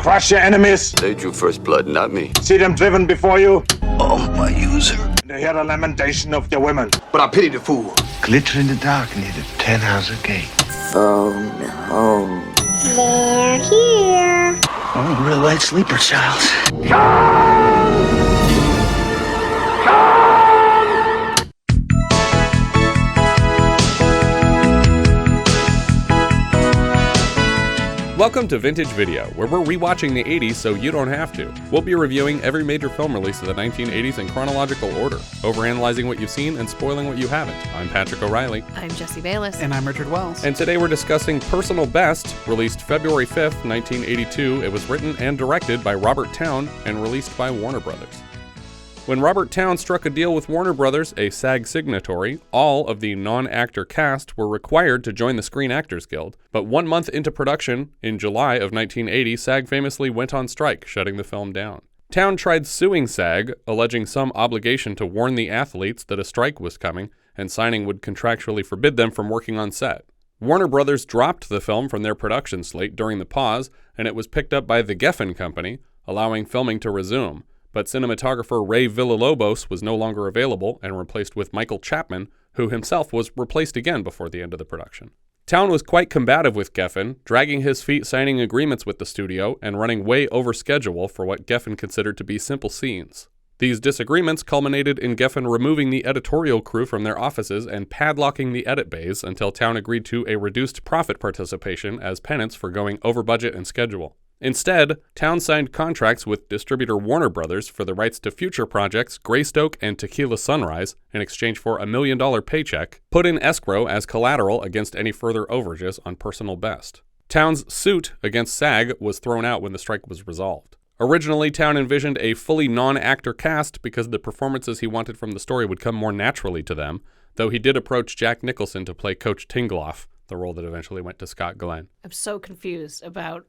crush your enemies. They drew first blood, not me. See them driven before you. Oh, my user. And hear the lamentation of your women. But I pity the fool. Glitter in the dark near the 10-house gate. Phone home. They're here. Oh, real light sleeper, child. Welcome to Vintage Video, where we're rewatching the 80s so you don't have to. We'll be reviewing every major film release of the 1980s in chronological order, overanalyzing what you've seen and spoiling what you haven't. I'm Patrick O'Reilly. I'm Jesse Bayless. And I'm Richard Wells. And today we're discussing Personal Best, released February 5th, 1982. It was written and directed by Robert Towne and released by Warner Brothers. When Robert Towne struck a deal with Warner Brothers, a SAG signatory, all of the non-actor cast were required to join the Screen Actors Guild. But 1 month into production, in July of 1980, SAG famously went on strike, shutting the film down. Towne tried suing SAG, alleging some obligation to warn the athletes that a strike was coming, and signing would contractually forbid them from working on set. Warner Brothers dropped the film from their production slate during the pause, and it was picked up by the Geffen Company, allowing filming to resume. But cinematographer Ray Villalobos was no longer available and replaced with Michael Chapman, who himself was replaced again before the end of the production. Towne was quite combative with Geffen, dragging his feet signing agreements with the studio and running way over schedule for what Geffen considered to be simple scenes. These disagreements culminated in Geffen removing the editorial crew from their offices and padlocking the edit bays until Towne agreed to a reduced profit participation as penance for going over budget and schedule. Instead, Towne signed contracts with distributor Warner Brothers for the rights to future projects Greystoke and Tequila Sunrise in exchange for a $1 million paycheck, put in escrow as collateral against any further overages on Personal Best. Towne's suit against SAG was thrown out when the strike was resolved. Originally, Towne envisioned a fully non-actor cast because the performances he wanted from the story would come more naturally to them, though he did approach Jack Nicholson to play Coach Tingloff, the role that eventually went to Scott Glenn. I'm so confused about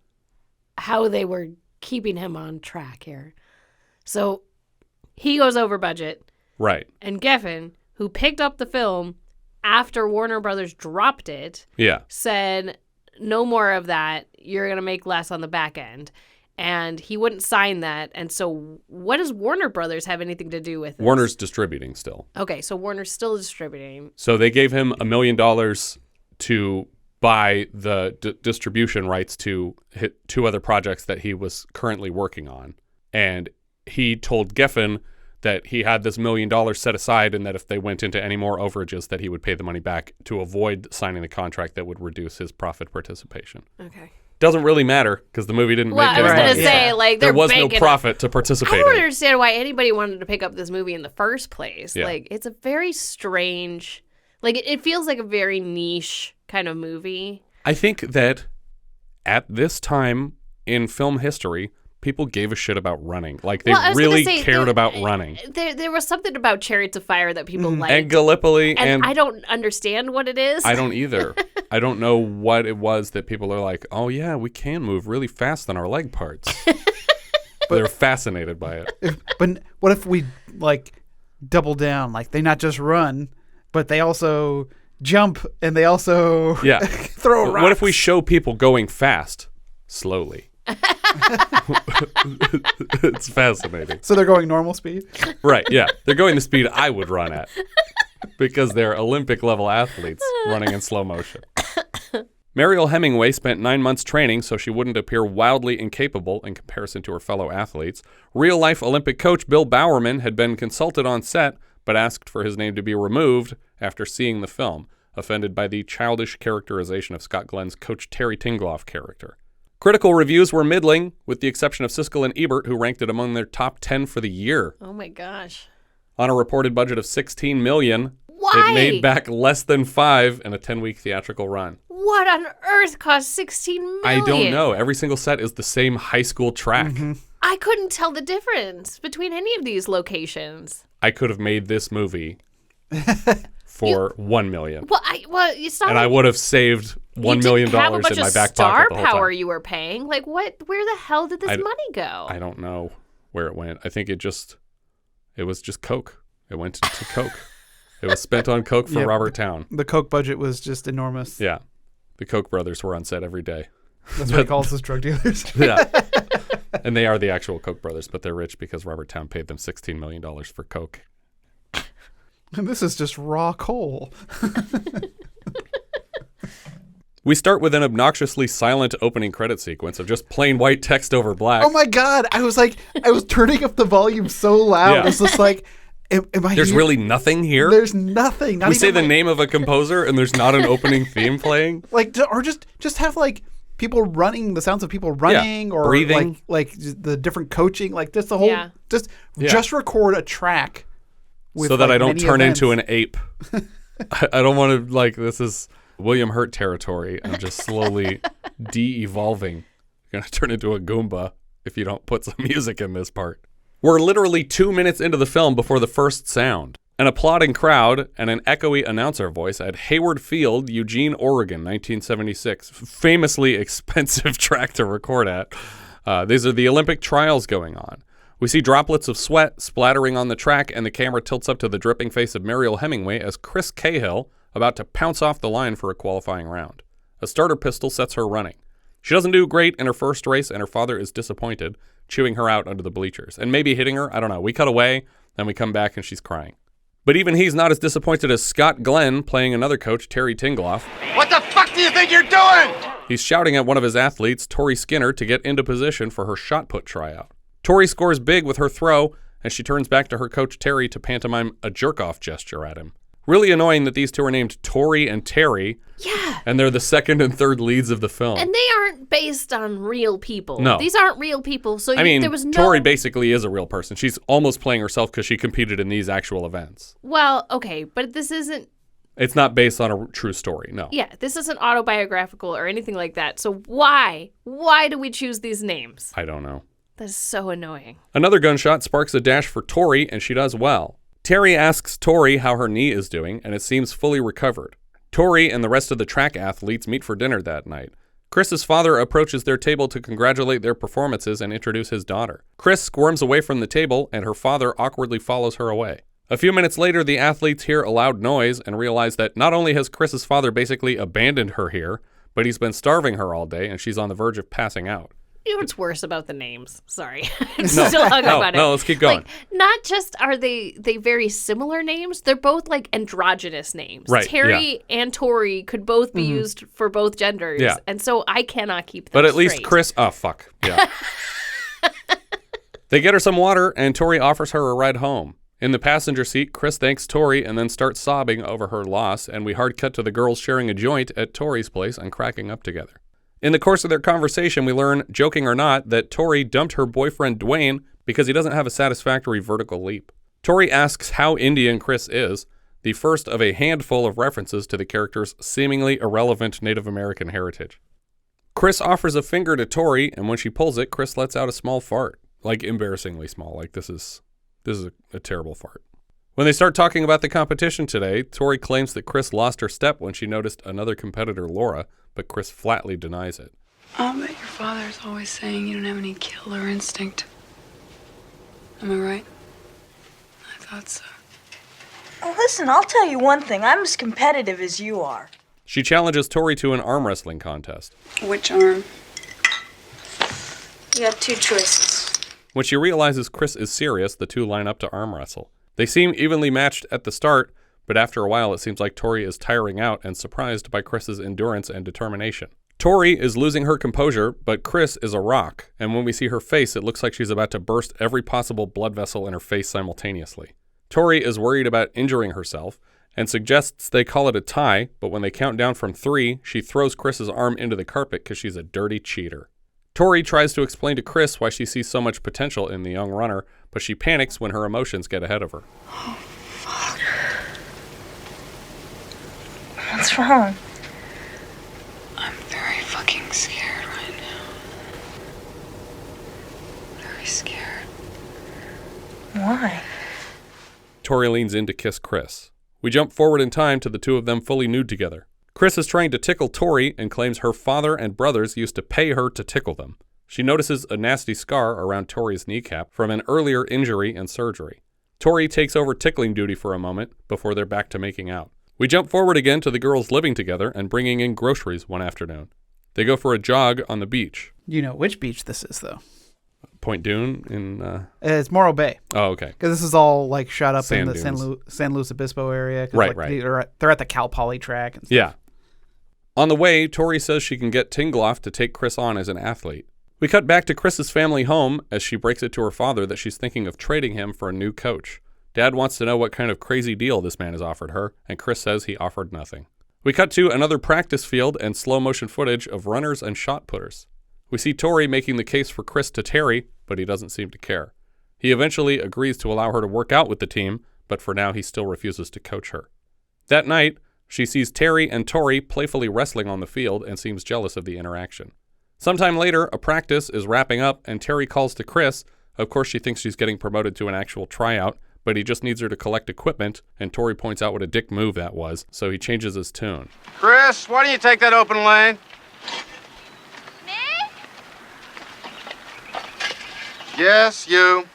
how they were keeping him on track here. So he goes over budget. Right. And Geffen, who picked up the film after Warner Brothers dropped it, said, no more of that. You're going to make less on the back end. And he wouldn't sign that. And so what does Warner Brothers have anything to do with this? Warner's distributing still. Okay, so Warner's still distributing. So they gave him $1 million to buy the distribution rights to hit 2 other projects that he was currently working on. And he told Geffen that he had this $1 million set aside and that if they went into any more overages that he would pay the money back to avoid signing the contract that would reduce his profit participation. Okay. Doesn't really matter because the movie didn't make any money. I was going to say, like, there was no profit to participate in. I don't understand why anybody wanted to pick up this movie in the first place. Yeah. Like, it's a very strange, like, it feels like a very niche kind of movie. I think that at this time in film history, people gave a shit about running. Like, they really cared about running. There was something about Chariots of Fire that people liked. And Gallipoli. And I don't understand what it is. I don't either. I don't know what it was that people are like, oh, yeah, we can move really fast on our leg parts. They're fascinated by it. But what if we, like, double down? Like, they not just run, but they also jump and they also throw rocks. What if we show people going fast slowly? It's fascinating. So they're going normal speed? Right, yeah. They're going the speed I would run at because they're Olympic level athletes running in slow motion. Mariel Hemingway spent 9 months training so she wouldn't appear wildly incapable in comparison to her fellow athletes. Real-life Olympic coach Bill Bowerman had been consulted on set but asked for his name to be removed after seeing the film, offended by the childish characterization of Scott Glenn's Coach Terry Tingloff character. Critical reviews were middling, with the exception of Siskel and Ebert, who ranked it among their top 10 for the year. Oh my gosh. On a reported budget of $16 million, Why? It made back less than $5 million in a 10-week theatrical run. What on earth cost $16 million? I don't know. Every single set is the same high school track. Mm-hmm. I couldn't tell the difference between any of these locations. I could have made this movie for $1 million. You saw. And I would have saved $1 million in my back pocket the whole time. Star power you were paying. Like, what? Where the hell did this money go? I don't know where it went. I think it was just Coke. It went to Coke. It was spent on Coke for Robert Towne. The Coke budget was just enormous. Yeah. The Koch brothers were on set every day. That's what he calls his drug dealers. Yeah. And they are the actual Koch brothers, but they're rich because Robert Towne paid them $16 million for Coke. And this is just raw coal. We start with an obnoxiously silent opening credit sequence of just plain white text over black. Oh my God. I was turning up the volume so loud. Yeah. It's just like, am I There's here? really nothing here? There's nothing. We say the name of a composer and there's not an opening theme playing? Like, or just have like people running, the sounds of people running, or breathing. like the different coaching, like just the whole, just record a track. So that I don't turn into an ape. I don't want to, like, this is William Hurt territory. I'm just slowly de-evolving. You're going to turn into a Goomba if you don't put some music in this part. We're literally 2 minutes into the film before the first sound. An applauding crowd and an echoey announcer voice at Hayward Field, Eugene, Oregon, 1976. Famously expensive track to record at. These are the Olympic trials going on. We see droplets of sweat splattering on the track, and the camera tilts up to the dripping face of Mariel Hemingway as Chris Cahill about to pounce off the line for a qualifying round. A starter pistol sets her running. She doesn't do great in her first race, and her father is disappointed, chewing her out under the bleachers. And maybe hitting her, I don't know. We cut away, then we come back, and she's crying. But even he's not as disappointed as Scott Glenn playing another coach, Terry Tingloff. What the fuck do you think you're doing? He's shouting at one of his athletes, Tory Skinner, to get into position for her shot put tryout. Tory scores big with her throw, and she turns back to her coach Terry to pantomime a jerk-off gesture at him. Really annoying that these two are named Tory and Terry. Yeah. And they're the second and third leads of the film. And they aren't based on real people. No. These aren't real people. So there was no... Tory basically is a real person. She's almost playing herself because she competed in these actual events. Well, okay, but this isn't... It's not based on a true story, no. Yeah, this isn't autobiographical or anything like that. So why? Why do we choose these names? I don't know. That's so annoying. Another gunshot sparks a dash for Tory, and she does well. Terry asks Tory how her knee is doing, and it seems fully recovered. Tory and the rest of the track athletes meet for dinner that night. Chris's father approaches their table to congratulate their performances and introduce his daughter. Chris squirms away from the table, and her father awkwardly follows her away. A few minutes later, the athletes hear a loud noise and realize that not only has Chris's father basically abandoned her here, but he's been starving her all day, and she's on the verge of passing out. You know what's worse about the names? Sorry. I'm still hung up on it. No, let's keep going. Like, not just are they very similar names, they're both like androgynous names. Right, Terry and Tory could both be used for both genders. Yeah. And so I cannot keep them But at straight. least Chris... Oh, fuck. Yeah. They get her some water, and Tory offers her a ride home. In the passenger seat, Chris thanks Tory and then starts sobbing over her loss, and we hard cut to the girls sharing a joint at Tory's place and cracking up together. In the course of their conversation, we learn, joking or not, that Tory dumped her boyfriend Dwayne because he doesn't have a satisfactory vertical leap. Tory asks how Indian Chris is, the first of a handful of references to the character's seemingly irrelevant Native American heritage. Chris offers a finger to Tory, and when she pulls it, Chris lets out a small fart. Like, embarrassingly small. Like, this is a terrible fart. When they start talking about the competition today, Tory claims that Chris lost her step when she noticed another competitor, Laura, but Chris flatly denies it. I'll bet your father's always saying you don't have any killer instinct. Am I right? I thought so. Oh, listen, I'll tell you one thing. I'm as competitive as you are. She challenges Tory to an arm wrestling contest. Which arm? You have two choices. When she realizes Chris is serious, the two line up to arm wrestle. They seem evenly matched at the start, but after a while it seems like Tory is tiring out and surprised by Chris's endurance and determination. Tory is losing her composure, but Chris is a rock, and when we see her face, it looks like she's about to burst every possible blood vessel in her face simultaneously. Tory is worried about injuring herself and suggests they call it a tie, but when they count down from 3, she throws Chris's arm into the carpet because she's a dirty cheater. Tory tries to explain to Chris why she sees so much potential in the young runner, but she panics when her emotions get ahead of her. Oh, fuck. What's wrong? I'm very fucking scared right now. Very scared. Why? Tory leans in to kiss Chris. We jump forward in time to the two of them fully nude together. Chris is trying to tickle Tory and claims her father and brothers used to pay her to tickle them. She notices a nasty scar around Tory's kneecap from an earlier injury and surgery. Tory takes over tickling duty for a moment before they're back to making out. We jump forward again to the girls living together and bringing in groceries one afternoon. They go for a jog on the beach. You know which beach this is, though. Point Dune in... It's Morro Bay. Oh, okay. Because this is all like shot up Sand in the San Luis Obispo area. Right, They're at the Cal Poly track and stuff. Yeah. On the way, Tory says she can get Tingloff to take Chris on as an athlete. We cut back to Chris's family home as she breaks it to her father that she's thinking of trading him for a new coach. Dad wants to know what kind of crazy deal this man has offered her, and Chris says he offered nothing. We cut to another practice field and slow motion footage of runners and shot putters. We see Tory making the case for Chris to Terry, but he doesn't seem to care. He eventually agrees to allow her to work out with the team, but for now he still refuses to coach her. That night, she sees Terry and Tory playfully wrestling on the field and seems jealous of the interaction. Sometime later, a practice is wrapping up and Terry calls to Chris. Of course, she thinks she's getting promoted to an actual tryout, but he just needs her to collect equipment, and Tory points out what a dick move that was, so he changes his tune. Chris, why don't you take that open lane? Me? Yes, you.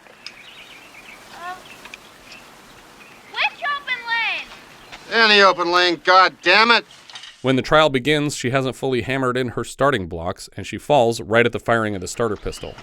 Which open lane? Any open lane, God damn it. When the trial begins, she hasn't fully hammered in her starting blocks, and she falls right at the firing of the starter pistol.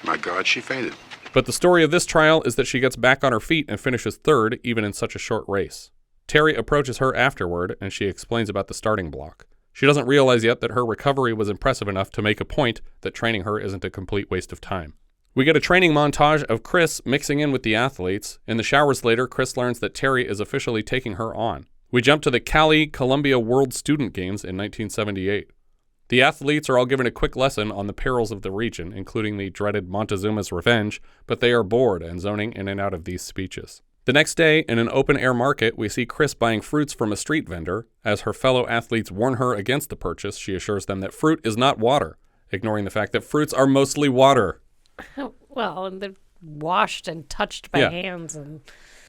My God, she fainted. But the story of this trial is that she gets back on her feet and finishes third, even in such a short race. Terry approaches her afterward, and she explains about the starting block. She doesn't realize yet that her recovery was impressive enough to make a point that training her isn't a complete waste of time. We get a training montage of Chris mixing in with the athletes. In the showers later, Chris learns that Terry is officially taking her on. We jump to the Cali Columbia World Student Games in 1978. The athletes are all given a quick lesson on the perils of the region, including the dreaded Montezuma's revenge, but they are bored and zoning in and out of these speeches. The next day, in an open-air market, we see Chris buying fruits from a street vendor. As her fellow athletes warn her against the purchase, she assures them that fruit is not water, ignoring the fact that fruits are mostly water. Well, and they're washed and touched by hands.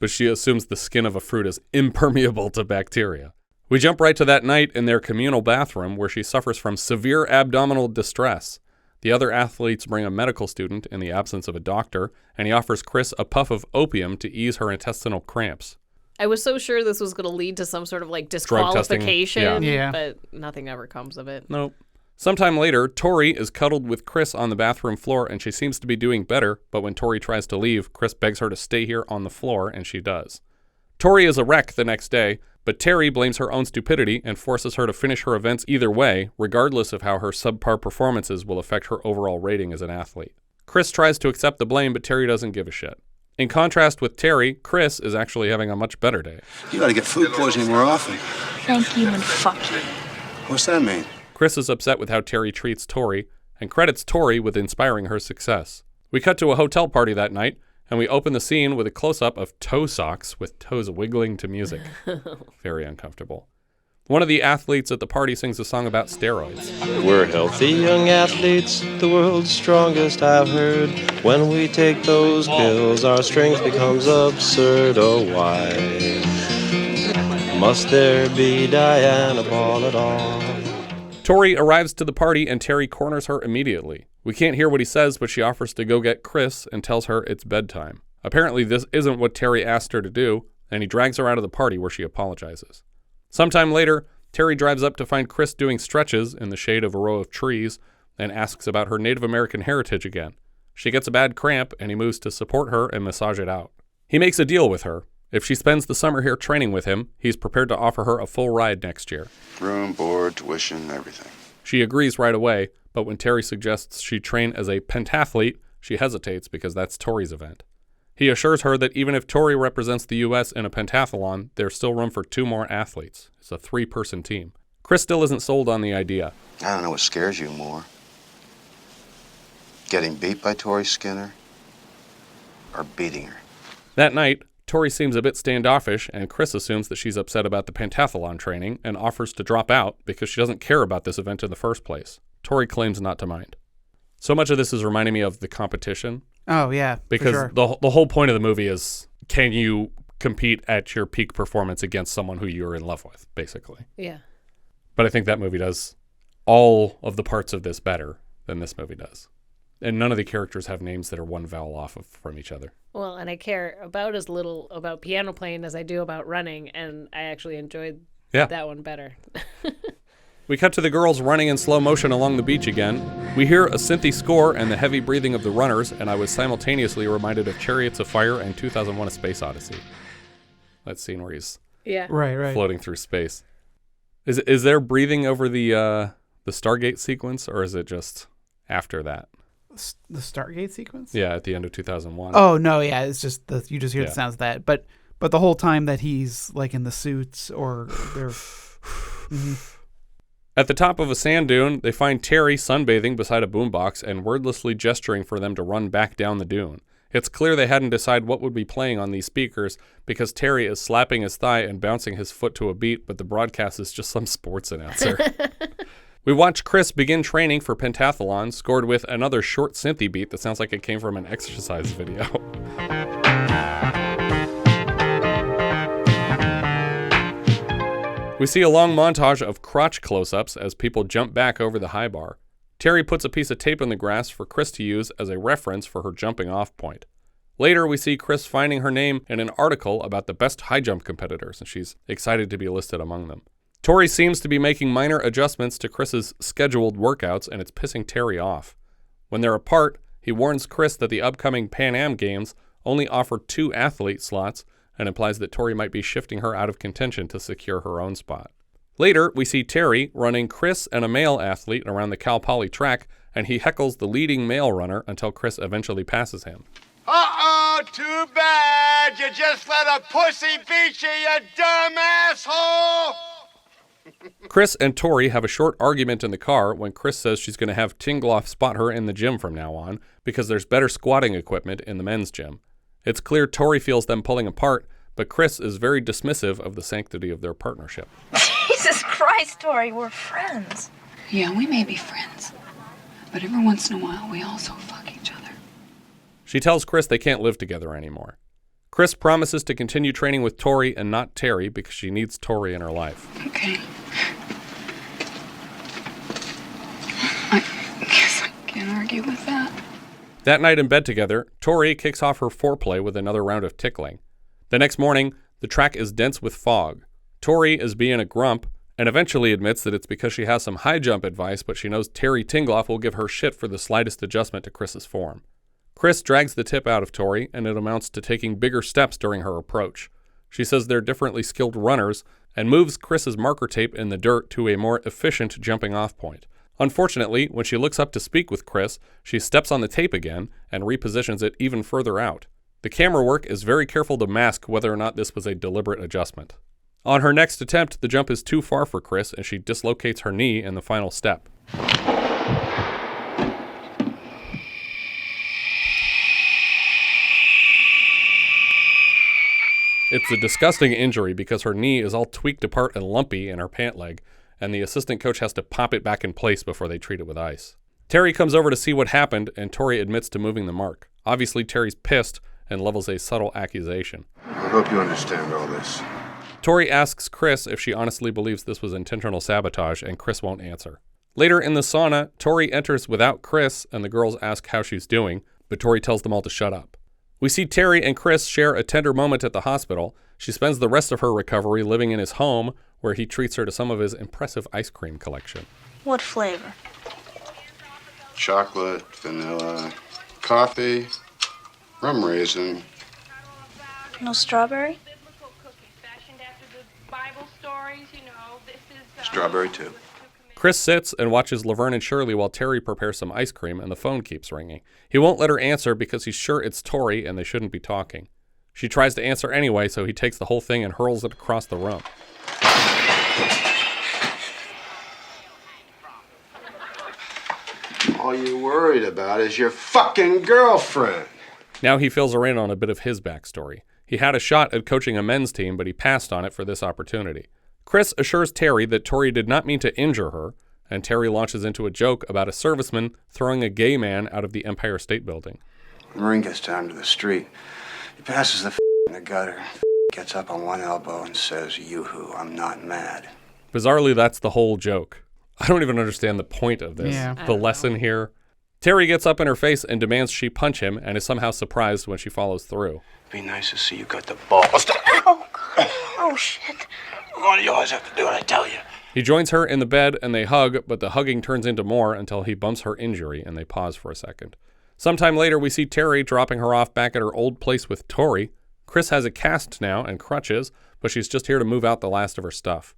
But she assumes the skin of a fruit is impermeable to bacteria. We jump right to that night in their communal bathroom where she suffers from severe abdominal distress. The other athletes bring a medical student in the absence of a doctor, and he offers Chris a puff of opium to ease her intestinal cramps. I was so sure this was going to lead to some sort of like disqualification, yeah. But nothing ever comes of it. Nope. Sometime later, Tory is cuddled with Chris on the bathroom floor, and she seems to be doing better, but when Tory tries to leave, Chris begs her to stay here on the floor, and she does. Tory is a wreck the next day, but Terry blames her own stupidity and forces her to finish her events either way, regardless of how her subpar performances will affect her overall rating as an athlete. Chris tries to accept the blame, but Terry doesn't give a shit. In contrast with Terry, Chris is actually having a much better day. You gotta get food poisoning more often. Thank you and fuck you. What's that mean? Chris is upset with how Terry treats Tory and credits Tory with inspiring her success. We cut to a hotel party that night, and we open the scene with a close-up of toe socks with toes wiggling to music. Very uncomfortable. One of the athletes at the party sings a song about steroids. We're healthy young athletes, the world's strongest I've heard. When we take those pills, our strength becomes absurd. Oh, why must there be Diana-ball at all? Tory arrives to the party and Terry corners her immediately. We can't hear what he says, but she offers to go get Chris and tells her it's bedtime. Apparently this isn't what Terry asked her to do, and he drags her out of the party where she apologizes. Sometime later, Terry drives up to find Chris doing stretches in the shade of a row of trees and asks about her Native American heritage again. She gets a bad cramp and he moves to support her and massage it out. He makes a deal with her. If she spends the summer here training with him, he's prepared to offer her a full ride next year. Room, board, tuition, everything. She agrees right away, but when Terry suggests she train as a pentathlete, she hesitates because that's Tory's event. He assures her that even if Tory represents the U.S. in a pentathlon, there's still room for 2 more athletes. It's a 3-person team. Chris still isn't sold on the idea. I don't know what scares you more. Getting beat by Tory Skinner or beating her. That night, Tory seems a bit standoffish, and Chris assumes that she's upset about the pentathlon training and offers to drop out because she doesn't care about this event in the first place. Tory claims not to mind. So much of this is reminding me of The Competition. Oh, yeah, because for sure. the whole point of the movie is, can you compete at your peak performance against someone who you're in love with, basically. Yeah. But I think that movie does all of the parts of this better than this movie does. And none of the characters have names that are one vowel off from each other. Well, and I care about as little about piano playing as I do about running, and I actually enjoyed that one better. We cut to the girls running in slow motion along the beach again. We hear a synthy score and the heavy breathing of the runners, and I was simultaneously reminded of Chariots of Fire and 2001: A Space Odyssey. That scene where he's right floating through space. Is there breathing over the Stargate sequence, or is it just after that? The Stargate sequence? Yeah, at the end of 2001. Oh no, yeah, it's just you just hear the sounds of that. But the whole time that he's like in the suits or they're. Mm-hmm. At the top of a sand dune, they find Terry sunbathing beside a boombox and wordlessly gesturing for them to run back down the dune. It's clear they hadn't decided what would be playing on these speakers because Terry is slapping his thigh and bouncing his foot to a beat, but the broadcast is just some sports announcer. We watch Chris begin training for pentathlon, scored with another short synthy beat that sounds like it came from an exercise video. We see a long montage of crotch close-ups as people jump back over the high bar. Terry puts a piece of tape in the grass for Chris to use as a reference for her jumping off point. Later, we see Chris finding her name in an article about the best high jump competitors, and she's excited to be listed among them. Tory seems to be making minor adjustments to Chris's scheduled workouts, and it's pissing Terry off. When they're apart, he warns Chris that the upcoming Pan Am Games only offer 2 athlete slots, and implies that Tory might be shifting her out of contention to secure her own spot. Later, we see Terry running Chris and a male athlete around the Cal Poly track, and he heckles the leading male runner until Chris eventually passes him. Uh-oh, too bad. You just let a pussy beat you, you dumb asshole. Chris and Tory have a short argument in the car when Chris says she's going to have Tingloff spot her in the gym from now on because there's better squatting equipment in the men's gym. It's clear Tory feels them pulling apart, but Chris is very dismissive of the sanctity of their partnership. Jesus Christ, Tory, we're friends. Yeah, we may be friends, but every once in a while we also fuck each other. She tells Chris they can't live together anymore. Chris promises to continue training with Tory and not Terry because she needs Tory in her life. Okay. I guess I can't argue with that. That night in bed together, Tory kicks off her foreplay with another round of tickling. The next morning, the track is dense with fog. Tory is being a grump and eventually admits that it's because she has some high jump advice, but she knows Terry Tingloff will give her shit for the slightest adjustment to Chris's form. Chris drags the tip out of Tory, and it amounts to taking bigger steps during her approach. She says they're differently skilled runners and moves Chris's marker tape in the dirt to a more efficient jumping off point. Unfortunately, when she looks up to speak with Chris, she steps on the tape again and repositions it even further out. The camera work is very careful to mask whether or not this was a deliberate adjustment. On her next attempt, the jump is too far for Chris and she dislocates her knee in the final step. It's a disgusting injury because her knee is all tweaked apart and lumpy in her pant leg, and the assistant coach has to pop it back in place before they treat it with ice. Terry comes over to see what happened, and Tory admits to moving the mark. Obviously, Terry's pissed and levels a subtle accusation. I hope you understand all this. Tory asks Chris if she honestly believes this was intentional sabotage, and Chris won't answer. Later in the sauna, Tory enters without Chris, and the girls ask how she's doing, but Tory tells them all to shut up. We see Terry and Chris share a tender moment at the hospital. She spends the rest of her recovery living in his home, where he treats her to some of his impressive ice cream collection. What flavor? Chocolate, vanilla, coffee, rum raisin. No strawberry? Strawberry too. Chris sits and watches Laverne and Shirley while Terry prepares some ice cream and the phone keeps ringing. He won't let her answer because he's sure it's Tory and they shouldn't be talking. She tries to answer anyway, so he takes the whole thing and hurls it across the room. All you're worried about is your fucking girlfriend. Now he fills her in on a bit of his backstory. He had a shot at coaching a men's team, but he passed on it for this opportunity. Chris assures Terry that Tory did not mean to injure her, and Terry launches into a joke about a serviceman throwing a gay man out of the Empire State Building. Maureen gets down to the street. He passes the in the gutter. Gets up on one elbow and says, "Yoo-hoo, I'm not mad." Bizarrely, that's the whole joke. I don't even understand the point of this. The lesson here. Terry gets up in her face and demands she punch him and is somehow surprised when she follows through. Be nice to see you got the balls. Oh, God. Oh, shit. What do you always have to do what I tell you? He joins her in the bed and they hug, but the hugging turns into more until he bumps her injury and they pause for a second. Sometime later, we see Terry dropping her off back at her old place with Tory. Chris has a cast now and crutches, but she's just here to move out the last of her stuff.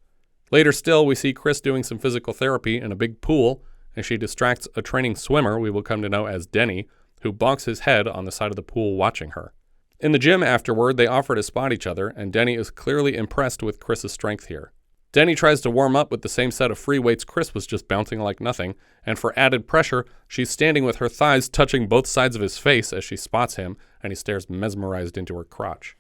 Later still, we see Chris doing some physical therapy in a big pool, and she distracts a training swimmer we will come to know as Denny, who bonks his head on the side of the pool watching her. In the gym afterward, they offer to spot each other, and Denny is clearly impressed with Chris's strength here. Denny tries to warm up with the same set of free weights Chris was just bouncing like nothing, and for added pressure, she's standing with her thighs touching both sides of his face as she spots him, and he stares mesmerized into her crotch.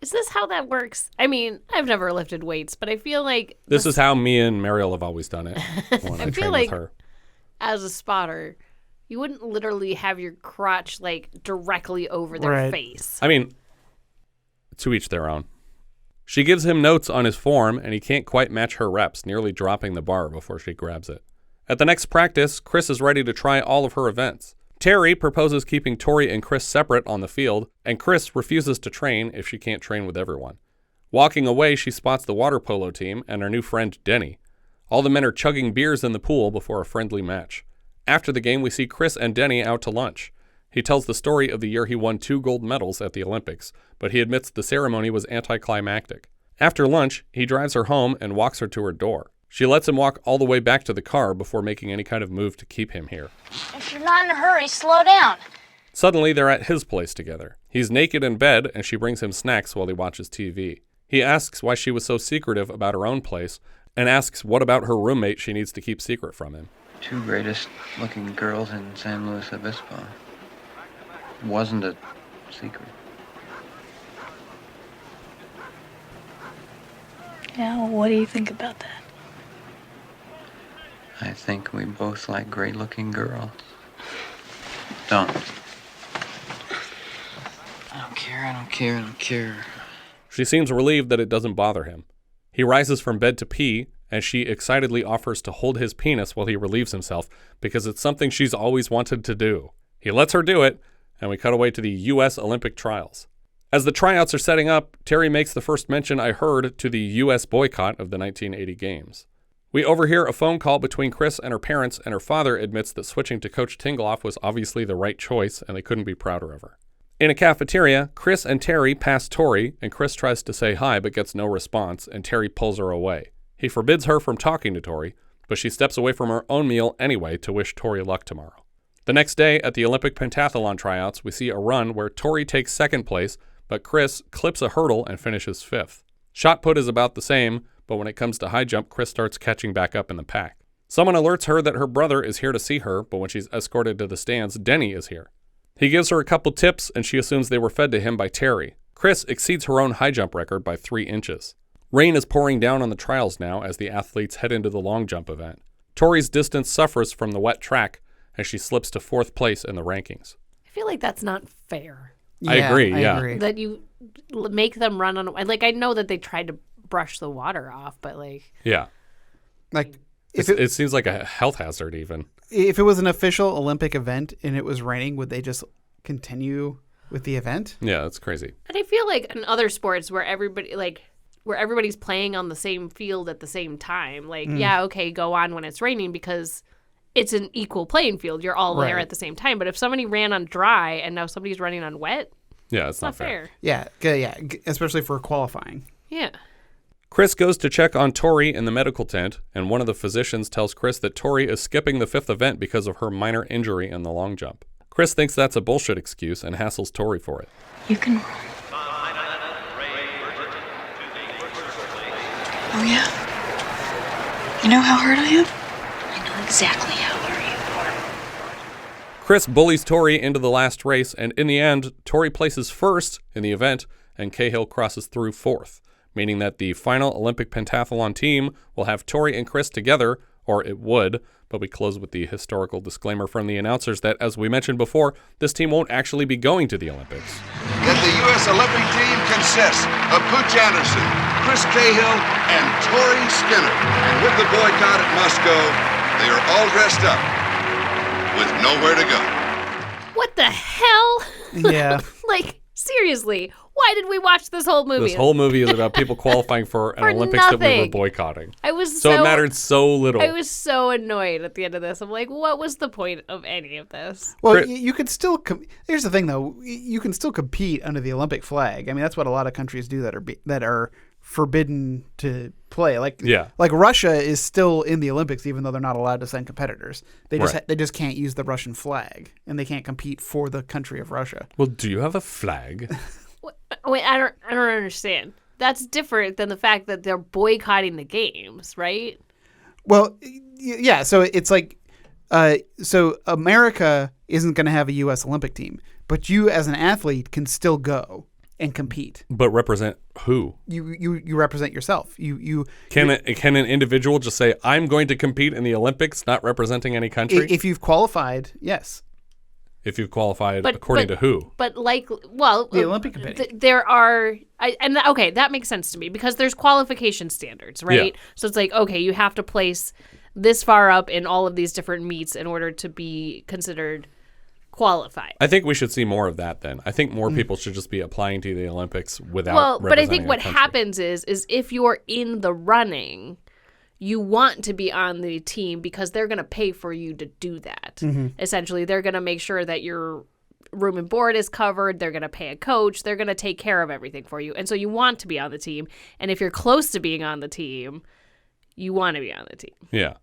Is this how that works? I mean, I've never lifted weights, but I feel like... This is how me and Mariel have always done it when I train with her. As a spotter, you wouldn't literally have your crotch, like, directly over their face. I mean, to each their own. She gives him notes on his form, and he can't quite match her reps, nearly dropping the bar before she grabs it. At the next practice, Chris is ready to try all of her events. Terry proposes keeping Tory and Chris separate on the field, and Chris refuses to train if she can't train with everyone. Walking away, she spots the water polo team and her new friend Denny. All the men are chugging beers in the pool before a friendly match. After the game, we see Chris and Denny out to lunch. He tells the story of the year he won 2 gold medals at the Olympics, but he admits the ceremony was anticlimactic. After lunch, he drives her home and walks her to her door. She lets him walk all the way back to the car before making any kind of move to keep him here. If you're not in a hurry, slow down. Suddenly, they're at his place together. He's naked in bed, and she brings him snacks while he watches TV. He asks why she was so secretive about her own place, and asks what about her roommate she needs to keep secret from him. 2 greatest looking girls in San Luis Obispo. Wasn't a secret. Yeah, well, what do you think about that? I think we both like great-looking girls. Don't. I don't care. She seems relieved that it doesn't bother him. He rises from bed to pee, and she excitedly offers to hold his penis while he relieves himself because it's something she's always wanted to do. He lets her do it, and we cut away to the U.S. Olympic trials. As the tryouts are setting up, Terry makes the first mention I heard to the U.S. boycott of the 1980 Games. We overhear a phone call between Chris and her parents, and her father admits that switching to Coach Tingloff was obviously the right choice, and they couldn't be prouder of her. In a cafeteria, Chris and Terry pass Tory, and Chris tries to say hi but gets no response, and Terry pulls her away. He forbids her from talking to Tory, but she steps away from her own meal anyway to wish Tory luck tomorrow. The next day, at the Olympic Pentathlon tryouts, we see a run where Tory takes second place, but Chris clips a hurdle and finishes 5th. Shot put is about the same, but when it comes to high jump, Chris starts catching back up in the pack. Someone alerts her that her brother is here to see her, but when she's escorted to the stands, Denny is here. He gives her a couple tips, and she assumes they were fed to him by Terry. Chris exceeds her own high jump record by 3 inches. Rain is pouring down on the trials now as the athletes head into the long jump event. Tory's distance suffers from the wet track as she slips to 4th place in the rankings. I feel like that's not fair. I agree. That you make them run on... Like, I know that they tried to brush the water off, but like... Yeah. Like, it seems like a health hazard even. If it was an official Olympic event and it was raining, would they just continue with the event? Yeah, that's crazy. And I feel like in other sports where everybody's playing on the same field at the same time, like, yeah, okay, go on when it's raining because it's an equal playing field. You're all there at the same time. But if somebody ran on dry and now somebody's running on wet, yeah, it's not fair. Yeah, especially for qualifying. Yeah. Chris goes to check on Tory in the medical tent, and one of the physicians tells Chris that Tory is skipping the 5th event because of her minor injury in the long jump. Chris thinks that's a bullshit excuse and hassles Tory for it. You can run. Oh, yeah? You know how hurt I am? I know exactly how hurt you are. Chris bullies Tory into the last race, and in the end, Tory places 1st in the event, and Cahill crosses through 4th, meaning that the final Olympic pentathlon team will have Tory and Chris together, or it would, but we close with the historical disclaimer from the announcers that, as we mentioned before, this team won't actually be going to the Olympics. That the U.S. Olympic team consists of Pooch Anderson, Chris Cahill, and Tory Skinner. And with the boycott at Moscow, they are all dressed up with nowhere to go. What the hell? Yeah. Like, seriously, Why did we watch this whole movie? This whole movie is about people qualifying for an Olympics that we were boycotting. So it mattered so little. I was so annoyed at the end of this. I'm like, what was the point of any of this? Well, you could still. Here's the thing, though. You can still compete under the Olympic flag. I mean, that's what a lot of countries do that are forbidden to play. Like Russia is still in the Olympics, even though they're not allowed to send competitors. They just can't use the Russian flag, and they can't compete for the country of Russia. Well, do you have a flag? Wait, I don't understand. That's different than the fact that they're boycotting the games, right? Well, yeah. So it's like, so America isn't going to have a U.S. Olympic team, but you as an athlete can still go and compete. But represent who? You represent yourself. Can an individual just say, I'm going to compete in the Olympics, not representing any country? If you've qualified, yes. If you've qualified according to who? But the Olympic Committee. There are, that makes sense to me because there's qualification standards, right? Yeah. So it's like, okay, you have to place this far up in all of these different meets in order to be considered qualified. I think we should see more of that then. I think more people should just be applying to the Olympics without but I think what happens is if you're in the running, you want to be on the team because they're going to pay for you to do that. Mm-hmm. Essentially, they're going to make sure that your room and board is covered. They're going to pay a coach. They're going to take care of everything for you. And so you want to be on the team. And if you're close to being on the team, you want to be on the team. Yeah.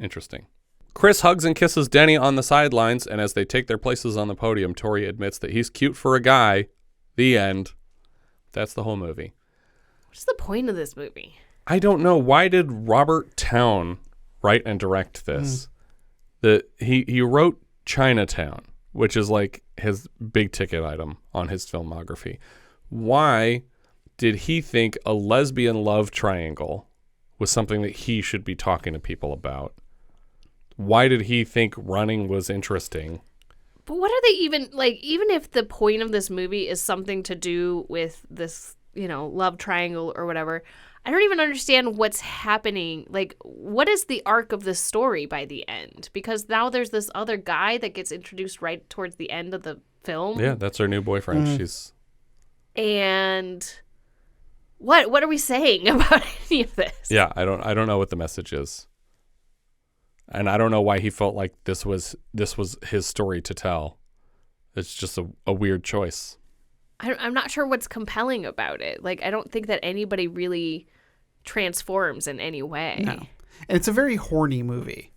Interesting. Chris hugs and kisses Denny on the sidelines, and as they take their places on the podium, Tory admits that he's cute for a guy. The end. That's the whole movie. What's the point of this movie? I don't know. Why did Robert Towne write and direct this? He wrote Chinatown, which is like his big ticket item on his filmography. Why did he think a lesbian love triangle was something that he should be talking to people about? Why did he think running was interesting? But what are they even if the point of this movie is something to do with this, love triangle or whatever, I don't even understand what's happening. Like, what is the arc of this story by the end? Because now there's this other guy that gets introduced right towards the end of the film. Yeah, that's her new boyfriend. And what are we saying about any of this? Yeah, I don't know what the message is. And I don't know why he felt like this was his story to tell. It's just a weird choice. I'm not sure what's compelling about it. Like, I don't think that anybody really transforms in any way. No. And it's a very horny movie.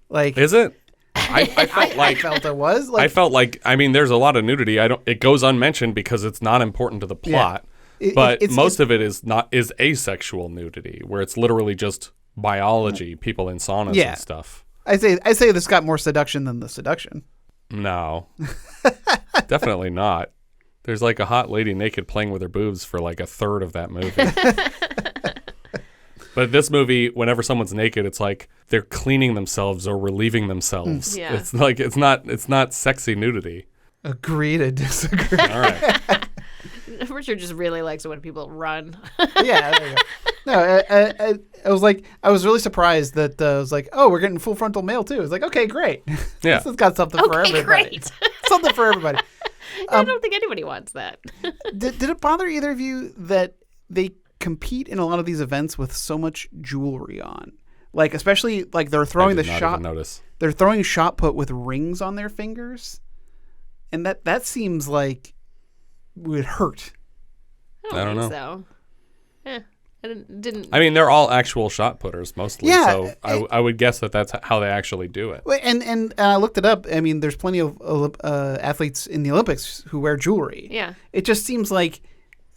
Like, is it? I felt it was. I felt like, there's a lot of nudity. It goes unmentioned because it's not important to the plot. Yeah. But most of it is asexual nudity, where it's literally just biology, people in saunas and stuff. I say this got more seduction than the seduction. No. Definitely not. There's like a hot lady naked playing with her boobs for like a third of that movie. But this movie, whenever someone's naked, it's like they're cleaning themselves or relieving themselves. Yeah. It's like it's not sexy nudity. Agree to disagree. All right. Richard just really likes it when people run. Yeah, there you go. No, I was really surprised that I was like, oh, we're getting full frontal male too. It's like, okay, great. Yeah. This has got something for everybody. Great. Something for everybody. I don't think anybody wants that. Did it bother either of you that they compete in a lot of these events with so much jewelry on? Like, especially like they're throwing they're throwing shot put with rings on their fingers. And that seems like would hurt. I don't think so. Yeah. I didn't. They're all actual shot putters mostly. Yeah, so I would guess that's how they actually do it. And I looked it up. There's plenty of athletes in the Olympics who wear jewelry. Yeah. It just seems like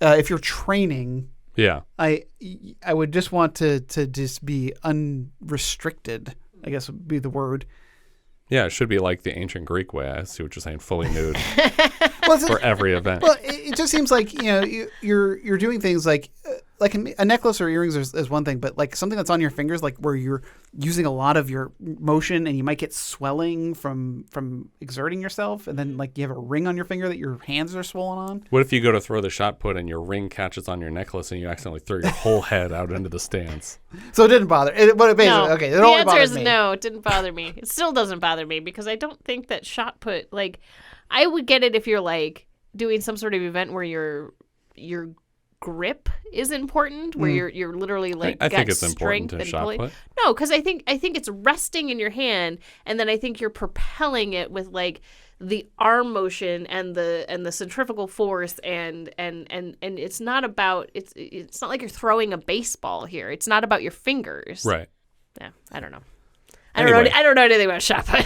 if you're training, yeah, I would just want to just be unrestricted, I guess would be the word. Yeah, it should be like the ancient Greek way. I see what you're saying, fully nude for every event. Well, it just seems like you're doing things like a necklace or earrings is one thing, but like something that's on your fingers, like where you're using a lot of your motion and you might get swelling from exerting yourself, and then like you have a ring on your finger that your hands are swollen on. What if you go to throw the shot put and your ring catches on your necklace and you accidentally throw your whole head out into the stands? So it didn't bother. Okay, the answer is no. It didn't bother me. It still doesn't bother me because I don't think that shot put, like, I would get it if you're like doing some sort of event where you're your grip is important, where you're literally like I think it's important to shot put. No, because I think it's resting in your hand, and then I think you're propelling it with like the arm motion and the centrifugal force, and it's not about it's not like you're throwing a baseball here. It's not about your fingers. Right. Yeah, I don't know. Anyway. I don't know anything about shot put.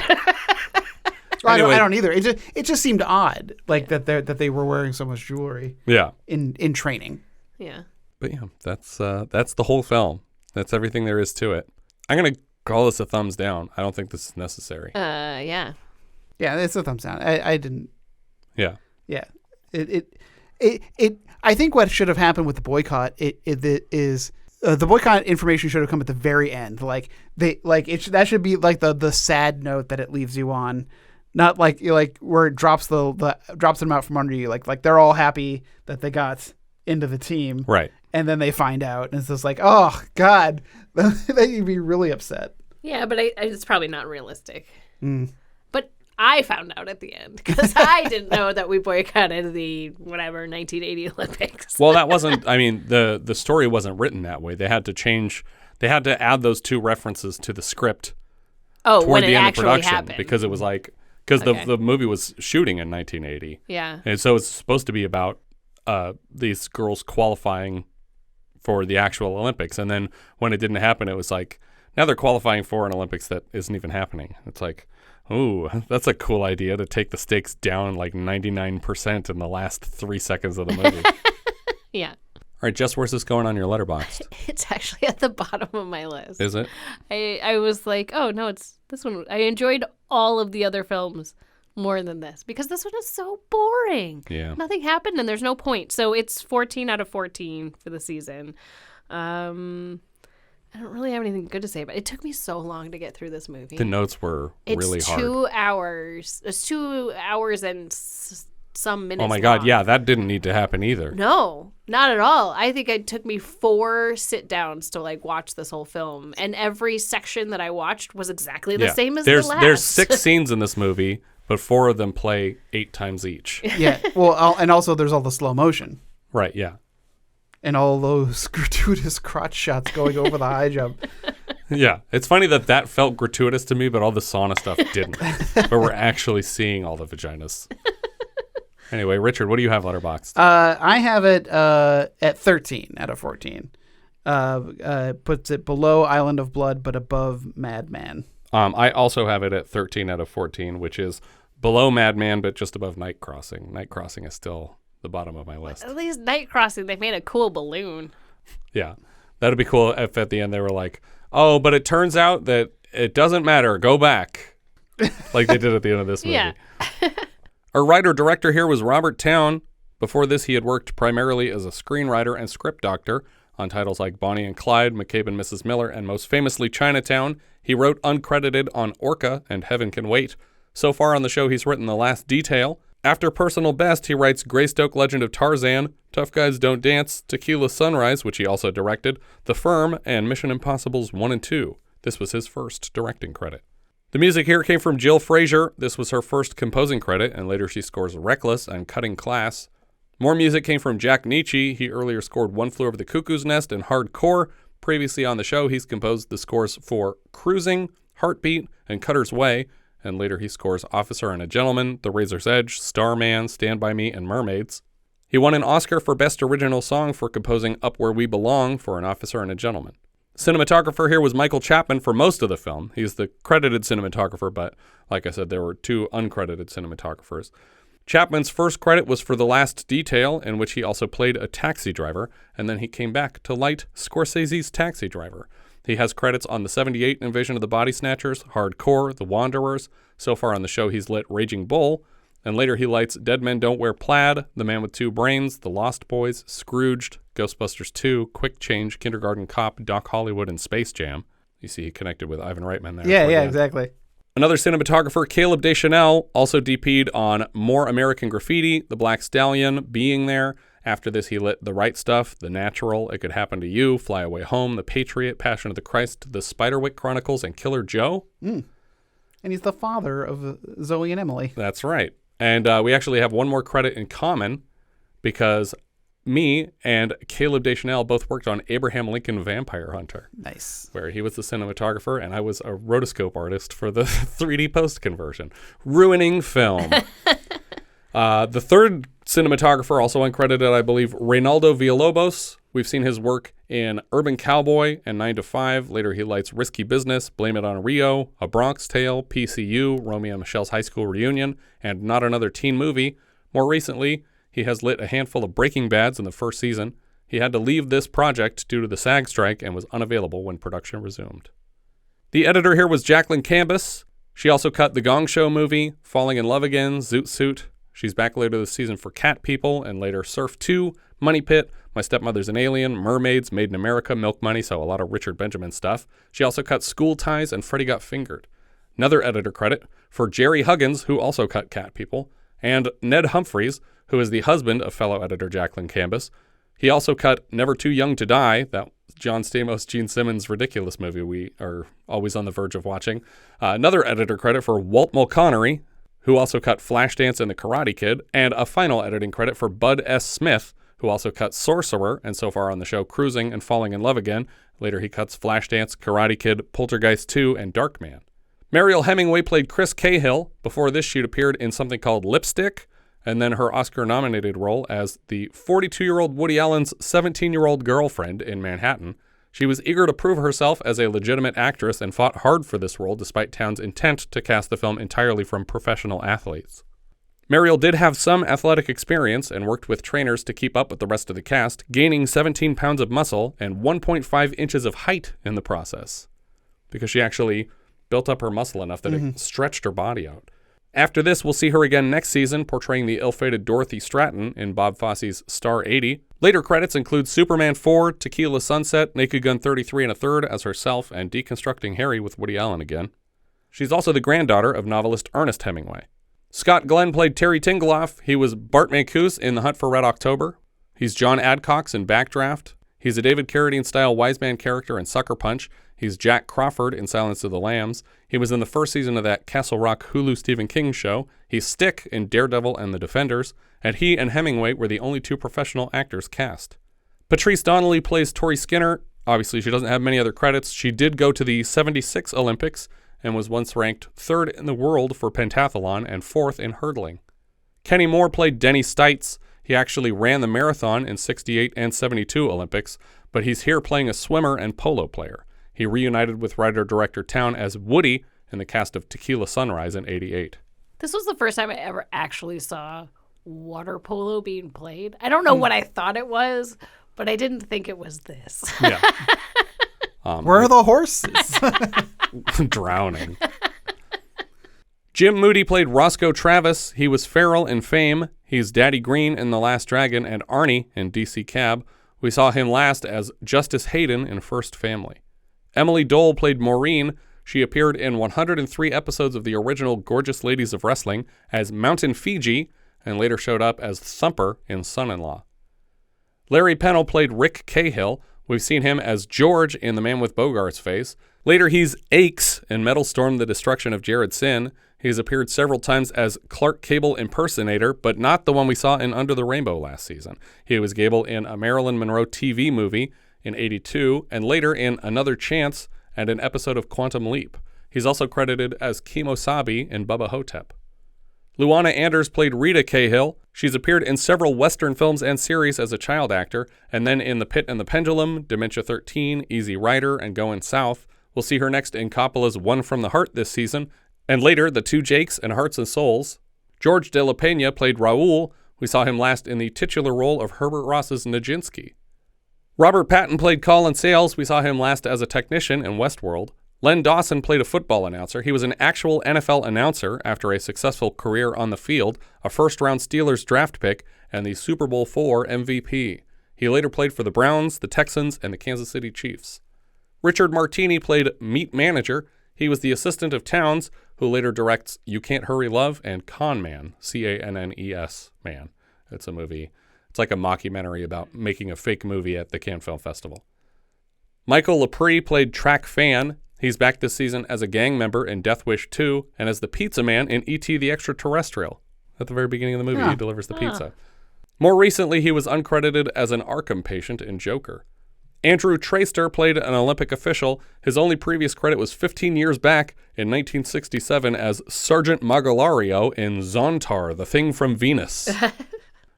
I don't either. It just seemed odd, like that they were wearing so much jewelry. Yeah. In training. Yeah. But yeah, that's the whole film. That's everything there is to it. I'm gonna call this a thumbs down. I don't think this is necessary. Yeah. Yeah, it's a thumbs down. I didn't. Yeah. Yeah. It. I think what should have happened with the boycott is. The boycott information should have come at the very end. That should be like the sad note that it leaves you on, not like where it drops them out from under you. Like they're all happy that they got into the team, right? And then they find out, and it's just like, oh God, then you'd be really upset. Yeah, but it's probably not realistic. Mm. But I found out at the end because I didn't know that we boycotted the 1980 Olympics. Well, that wasn't. I mean, the story wasn't written that way. They had to change. They had to add those two references to the script. Oh, toward when the it end actually of production, happened. because it was like the movie was shooting in 1980. Yeah, and so it's supposed to be about these girls qualifying for the actual Olympics, and then when it didn't happen, it was like now they're qualifying for an Olympics that isn't even happening. It's like, ooh, that's a cool idea to take the stakes down like 99% in the last 3 seconds of the movie. Yeah. All right, Jess, where's this going on your letterbox? It's actually at the bottom of my list. Is it? I was like, oh no, it's this one. I enjoyed all of the other films more than this because this one is so boring. Yeah. Nothing happened and there's no point. So it's 14 out of 14 for the season. I don't really have anything good to say, but it took me so long to get through this movie. The notes were really hard. It's 2 hours. It's 2 hours and some minutes. Oh my God, long. yeah, that didn't need to happen either. No, not at all. I think it took me 4 sit downs to like watch this whole film, and every section that I watched was exactly the same as the last. There's 6 scenes in this movie, but 4 of them play 8 times each. Yeah, well, and also there's all the slow motion. Right, yeah. And all those gratuitous crotch shots going over the high jump. Yeah, it's funny that felt gratuitous to me, but all the sauna stuff didn't. But we're actually seeing all the vaginas. Anyway, Richard, what do you have letterboxed? I have it at 13 out of 14. Puts it below Island of Blood, but above Madman. I also have it at 13 out of 14, which is below Madman, but just above Night Crossing. Night Crossing is still the bottom of my list. At least Night Crossing, they made a cool balloon. Yeah, that'd be cool if at the end they were like, oh, but it turns out that it doesn't matter. Go back. Like they did at the end of this movie. Yeah. Our writer-director here was Robert Towne. Before this, he had worked primarily as a screenwriter and script doctor on titles like Bonnie and Clyde, McCabe and Mrs. Miller, and most famously Chinatown. He wrote uncredited on Orca and Heaven Can Wait. So far on the show, he's written The Last Detail. After Personal Best, he writes Greystoke Legend of Tarzan, Tough Guys Don't Dance, Tequila Sunrise, which he also directed, The Firm, and Mission Impossibles 1 and 2. This was his first directing credit. The music here came from Jill Frazier. This was her first composing credit, and later she scores Reckless and Cutting Class. More music came from Jack Nietzsche. He earlier scored One Flew Over the Cuckoo's Nest and Hardcore. Previously on the show, he's composed the scores for Cruising, Heartbeat, and Cutter's Way, and later he scores Officer and a Gentleman, The Razor's Edge, Starman, Stand By Me, and Mermaids. He won an Oscar for Best Original Song for composing Up Where We Belong for An Officer and a Gentleman. Cinematographer here was Michael Chapman for most of the film. He's the credited cinematographer, but like I said, there were 2 uncredited cinematographers. Chapman's first credit was for The Last Detail, in which he also played a taxi driver, and then he came back to light Scorsese's Taxi Driver. He has credits on the 78 Invasion of the Body Snatchers, Hardcore, The Wanderers. So far on the show, he's lit Raging Bull, and later he lights Dead Men Don't Wear Plaid, The Man with Two Brains, The Lost Boys, Scrooged, Ghostbusters 2, Quick Change, Kindergarten Cop, Doc Hollywood, and Space Jam. You see he connected with Ivan Reitman there. Yeah, exactly. Another cinematographer, Caleb Deschanel, also DP'd on More American Graffiti, The Black Stallion, Being There. After this, he lit The Right Stuff, The Natural, It Could Happen to You, Fly Away Home, The Patriot, Passion of the Christ, The Spiderwick Chronicles, and Killer Joe. And he's the father of Zoe and Emily. That's right. And we actually have one more credit in common because me and Caleb Deschanel both worked on Abraham Lincoln Vampire Hunter. Nice. Where he was the cinematographer and I was a rotoscope artist for the 3D post conversion. Ruining film. The third cinematographer, also uncredited, I believe, Reynaldo Villalobos. We've seen his work in Urban Cowboy and 9 to 5. Later, he lights Risky Business, Blame It on Rio, A Bronx Tale, PCU, Romeo and Michelle's High School Reunion, and Not Another Teen Movie. More recently, he has lit a handful of Breaking Bads in the first season. He had to leave this project due to the SAG strike and was unavailable when production resumed. The editor here was Jacqueline Cambus. She also cut The Gong Show movie, Falling in Love Again, Zoot Suit. She's back later this season for Cat People and later Surf 2, Money Pit, My Stepmother's an Alien, Mermaids, Made in America, Milk Money, so a lot of Richard Benjamin stuff. She also cut School Ties and Freddie Got Fingered. Another editor credit for Jerry Huggins, who also cut Cat People, and Ned Humphreys, who is the husband of fellow editor Jacqueline Cambus. He also cut Never Too Young to Die, that John Stamos, Gene Simmons ridiculous movie we are always on the verge of watching. Another editor credit for Walt Mulconnery, who also cut Flashdance and The Karate Kid, and a final editing credit for Bud S. Smith, who also cut Sorcerer, and so far on the show Cruising and Falling in Love Again. Later he cuts Flashdance, Karate Kid, Poltergeist 2, and Darkman. Mariel Hemingway played Chris Cahill. Before this, she'd appeared in something called Lipstick, and then her Oscar-nominated role as the 42-year-old Woody Allen's 17-year-old girlfriend in Manhattan. She was eager to prove herself as a legitimate actress and fought hard for this role despite Towne's intent to cast the film entirely from professional athletes. Mariel did have some athletic experience and worked with trainers to keep up with the rest of the cast, gaining 17 pounds of muscle and 1.5 inches of height in the process, because she actually built up her muscle enough that it stretched her body out. After this, we'll see her again next season, portraying the ill-fated Dorothy Stratton in Bob Fosse's Star 80. Later credits include Superman 4, Tequila Sunset, Naked Gun 33 1/3 as herself, and Deconstructing Harry with Woody Allen again. She's also the granddaughter of novelist Ernest Hemingway. Scott Glenn played Terry Tingloff. He was Bart Mancoos in The Hunt for Red October. He's John Adcox in Backdraft. He's a David Carradine-style wise man character in Sucker Punch. He's Jack Crawford in Silence of the Lambs. He was in the first season of that Castle Rock Hulu Stephen King show. He's Stick in Daredevil and The Defenders. And he and Hemingway were the only two professional actors cast. Patrice Donnelly plays Tori Skinner. Obviously, she doesn't have many other credits. She did go to the '76 Olympics and was once ranked 3rd in the world for pentathlon and 4th in hurdling. Kenny Moore played Denny Stites. He actually ran the marathon in '68 and '72 Olympics, but he's here playing a swimmer and polo player. He reunited with writer-director Towne as Woody in the cast of Tequila Sunrise in '88. This was the first time I ever actually saw water polo being played. I don't know what I thought it was, but I didn't think it was this. Yeah. Where are the horses? Drowning. Jim Moody played Roscoe Travis. He was Farrell in Fame. He's Daddy Green in The Last Dragon and Arnie in DC Cab. We saw him last as Justice Hayden in First Family. Emily Dole played Maureen. She appeared in 103 episodes of the original Gorgeous Ladies of Wrestling as Mountain Fiji and later showed up as Thumper in Son-in-Law. Larry Pennell played Rick Cahill. We've seen him as George in The Man with Bogart's Face. Later, he's Aches in Metal Storm: The Destruction of Jared Sin. He's appeared several times as Clark Gable impersonator, but not the one we saw in Under the Rainbow last season. He was Gable in a Marilyn Monroe TV movie in '82, and later in Another Chance and an episode of Quantum Leap. He's also credited as Kimosabe in Bubba Hotep. Luana Anders played Rita Cahill. She's appeared in several Western films and series as a child actor, and then in The Pit and the Pendulum, Dementia 13, Easy Rider, and Goin' South. We'll see her next in Coppola's One from the Heart this season, and later The Two Jakes and Hearts and Souls. George De La Pena played Raul. We saw him last in the titular role of Herbert Ross's Nijinsky. Robert Patton played Colin Sales. We saw him last as a technician in Westworld. Len Dawson played a football announcer. He was an actual NFL announcer after a successful career on the field, a first-round Steelers draft pick, and the Super Bowl IV MVP. He later played for the Browns, the Texans, and the Kansas City Chiefs. Richard Martini played Meat Manager. He was the assistant of Townes, who later directs You Can't Hurry Love and Con Man, C-A-N-N-E-S, Man. It's a movie. It's like a mockumentary about making a fake movie at the Cannes Film Festival. Michael Lepre played Track Fan. He's back this season as a gang member in Death Wish 2 and as the pizza man in E.T. the Extraterrestrial. At the very beginning of the movie, he delivers the pizza. More recently, he was uncredited as an Arkham patient in Joker. Andrew Traister played an Olympic official. His only previous credit was 15 years back in 1967 as Sergeant Magalario in Zontar, The Thing from Venus.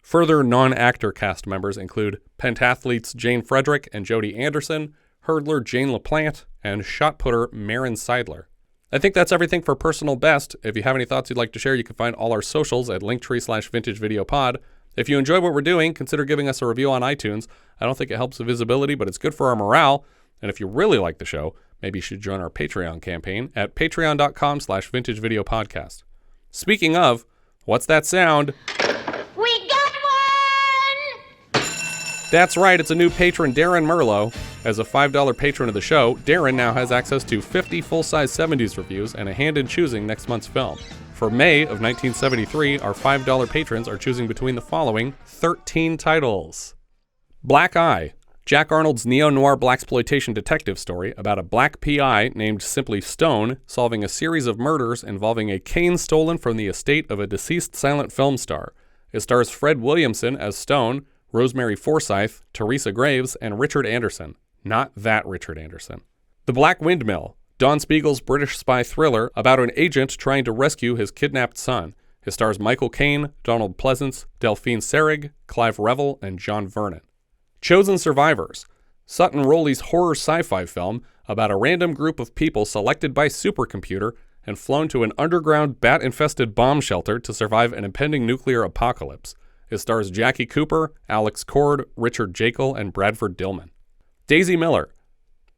Further non-actor cast members include pentathletes Jane Frederick and Jodi Anderson, hurdler Jane LaPlante, and shot putter Maren Seidler. I think that's everything for Personal Best. If you have any thoughts you'd like to share, you can find all our socials at linktree/vintagevideopod. If you enjoy what we're doing, consider giving us a review on iTunes. I don't think it helps the visibility, but it's good for our morale. And if you really like the show, maybe you should join our Patreon campaign at patreon.com/vintagevideopodcast. Speaking of, what's that sound? We got one! That's right, it's a new patron, Darren Merlo. As a $5 patron of the show, Darren now has access to 50 full-size 70s reviews and a hand in choosing next month's film. For May of 1973, our $5 patrons are choosing between the following 13 titles. Black Eye, Jack Arnold's neo-noir blaxploitation detective story about a black PI named simply Stone solving a series of murders involving a cane stolen from the estate of a deceased silent film star. It stars Fred Williamson as Stone, Rosemary Forsyth, Teresa Graves, and Richard Anderson. Not that Richard Anderson. The Black Windmill, Don Spiegel's British spy thriller about an agent trying to rescue his kidnapped son. It stars Michael Caine, Donald Pleasance, Delphine Seyrig, Clive Revel, and John Vernon. Chosen Survivors, Sutton Rowley's horror sci-fi film about a random group of people selected by supercomputer and flown to an underground bat-infested bomb shelter to survive an impending nuclear apocalypse. It stars Jackie Cooper, Alex Cord, Richard Jekyll, and Bradford Dillman. Daisy Miller,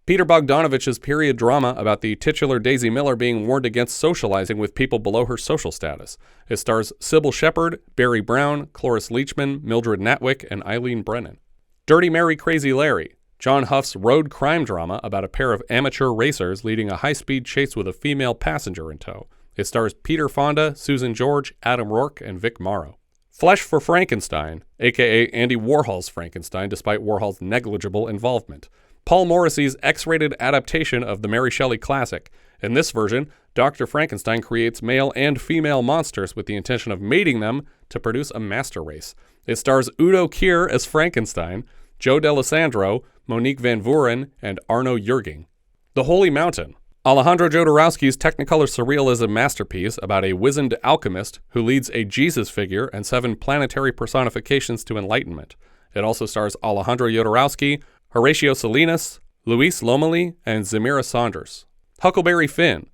Peter Bogdanovich's period drama about the titular Daisy Miller being warned against socializing with people below her social status. It stars Sybil Shepherd, Barry Brown, Cloris Leachman, Mildred Natwick, and Eileen Brennan. Dirty Mary Crazy Larry, John Huff's road crime drama about a pair of amateur racers leading a high-speed chase with a female passenger in tow. It stars Peter Fonda, Susan George, Adam Rourke, and Vic Morrow. Flesh for Frankenstein, a.k.a. Andy Warhol's Frankenstein, despite Warhol's negligible involvement. Paul Morrissey's X-rated adaptation of the Mary Shelley classic. In this version, Dr. Frankenstein creates male and female monsters with the intention of mating them to produce a master race. It stars Udo Kier as Frankenstein, Joe D'Alessandro, Monique Van Vuren, and Arno Jürging. The Holy Mountain, Alejandro Jodorowsky's Technicolor surrealism masterpiece about a wizened alchemist who leads a Jesus figure and 7 planetary personifications to enlightenment. It also stars Alejandro Jodorowsky, Horatio Salinas, Luis Lomeli, and Zamira Saunders. Huckleberry Finn,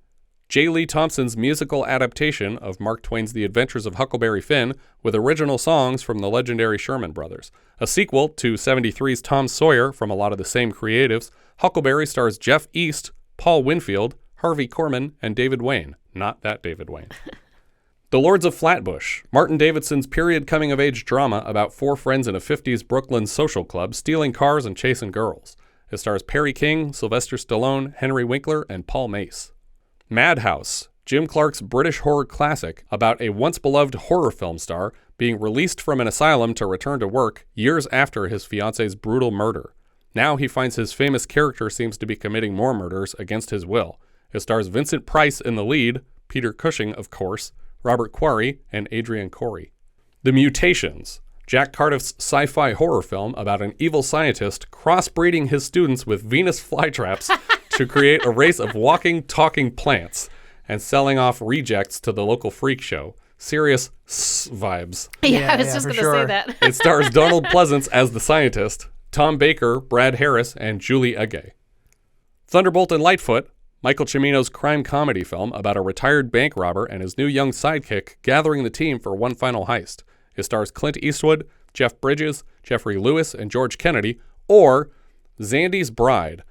J. Lee Thompson's musical adaptation of Mark Twain's The Adventures of Huckleberry Finn with original songs from the legendary Sherman Brothers. A sequel to 73's Tom Sawyer from a lot of the same creatives, Huckleberry stars Jeff East, Paul Winfield, Harvey Korman, and David Wayne. Not that David Wayne. The Lords of Flatbush, Martin Davidson's period coming-of-age drama about 4 friends in a 50s Brooklyn social club stealing cars and chasing girls. It stars Perry King, Sylvester Stallone, Henry Winkler, and Paul Mace. Madhouse, Jim Clark's British horror classic about a once-beloved horror film star being released from an asylum to return to work years after his fiance's brutal murder. Now he finds his famous character seems to be committing more murders against his will. It stars Vincent Price in the lead, Peter Cushing, of course, Robert Quarry, and Adrian Corey. The Mutations, Jack Cardiff's sci-fi horror film about an evil scientist crossbreeding his students with Venus flytraps to create a race of walking, talking plants and selling off rejects to the local freak show. Serious vibes. Yeah, I was just going to say that. It stars Donald Pleasance as the scientist, Tom Baker, Brad Harris, and Julie Ege. Thunderbolt and Lightfoot, Michael Cimino's crime comedy film about a retired bank robber and his new young sidekick gathering the team for one final heist. It stars Clint Eastwood, Jeff Bridges, Jeffrey Lewis, and George Kennedy. Or Zandy's Bride,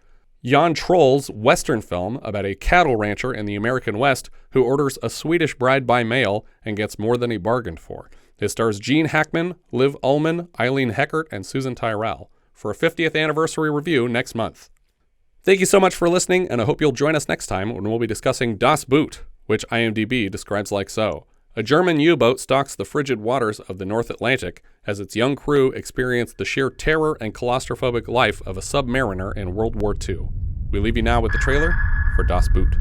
Jan Troll's Western film about a cattle rancher in the American West who orders a Swedish bride by mail and gets more than he bargained for. It stars Gene Hackman, Liv Ullmann, Eileen Heckert, and Susan Tyrell for a 50th anniversary review next month. Thank you so much for listening, and I hope you'll join us next time when we'll be discussing Das Boot, which IMDb describes like so. A German U-boat stalks the frigid waters of the North Atlantic as its young crew experience the sheer terror and claustrophobic life of a submariner in World War II. We leave you now with the trailer for Das Boot.